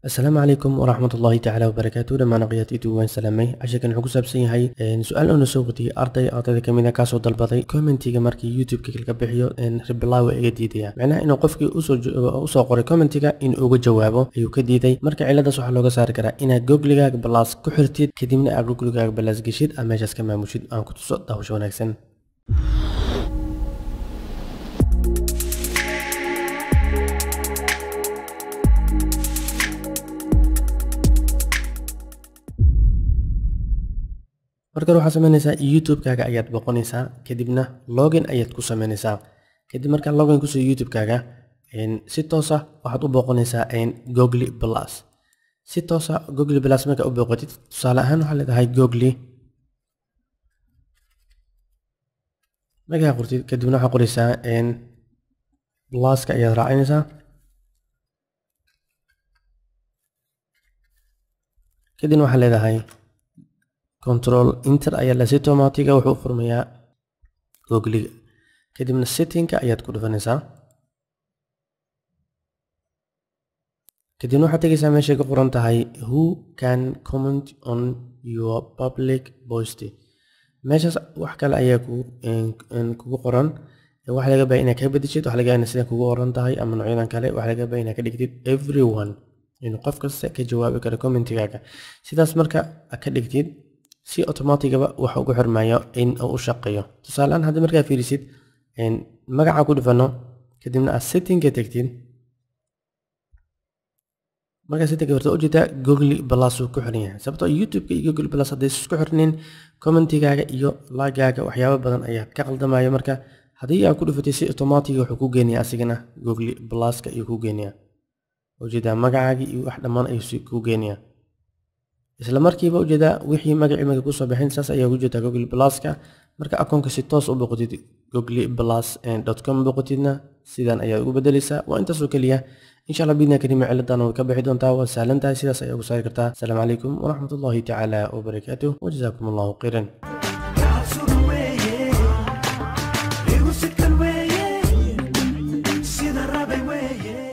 السلام عليكم ورحمة الله تعالى وبركاته. لما نقياتي وين سلامي عشان كان حكو سابسين هاي سؤال أنا سوقتي أرضي كمينا كاسو دالبادي كومنتيغا markii youtube-ka ka bixiyo reply waa iga diidaya macnaha inuu qofkii u soo qoray commentiga in uu uga jawaabo ayuu ka diiday marka ciladaas waxa looga saari karaa inaad google-gaaga plus ku xirtid kadibna aad google-gaaga plus gashid ama meeshaas ka maamushid aan ku tuso daawasho wanaagsan. marka waxaad sameynaysaa youtube-kaaga ayaad boqonaysaa kadibna login ayaad ku sameynaysaa kadib marka login ku soo youtube-kaaga si toos ah waxaad u boqonaysaa google plus si toos ah google plus marka u boqotid tusaale ahaan waxaad leedahay google markaa qortid kadibna waxaad qoraysaa pluska ayaad raacinaysaa kadibna waxaad leedahay control enter ayaa la si automatiga wuxuu furmayaa google kadibna setting-ka ayaad ku dhufanaysaa kadibna waxaad tagaysaa meesha ku qoran tahay who can comment on your public post meeshaas wax kale ayaa kugu qoran waxa laga baahan inaad ka bedeshid waxa laga yaabaa sida kugu qoran tahay ama noocyadan kale waxa laga baahan inaad ka dhigtid everyone inuu qof kasta ka jawaabi karo commentigaaga sidaas marka ka dhigtid si automaticaba waxa ugu xirmayo in uu u shaqeeyo tusaalaan hadda markaa fiirisid magaca ku dhufano kadibna setting-ka tagtid marka setting-ka horta u jeeda google plus uu ku xiran yahay sababtoo youtube-ka iyo google plus hadday isku xirneen commentigaaga iyo lagaaga waxyaabo badan ayaa ka qaldamaya marka haddii aad ku dhufatay si automatic wuxuu ku geenayaa asigana google plus-ka iyo ku geenayaa ujeeda magacaaga iyo wax dhammaan ayuu ku geenayaa isla markiiba ujeeda wixii magacii ku soo bixin saas ayaa ugu jeeda google plus-ka marka akoonka si toos u boqotid googleplus.com boqotidna sidan ayaa ugu bedelaysaa waa intaas oo kaliya insha Allah bidna karima ciladan way ka bixi doontaa waa sahlan tahay sidaas ayaa ugu saari kartaa. Assalaamu calaykum waraxmatullaahi tacaala wabarakaatuh wa jazaakumullahu khayran.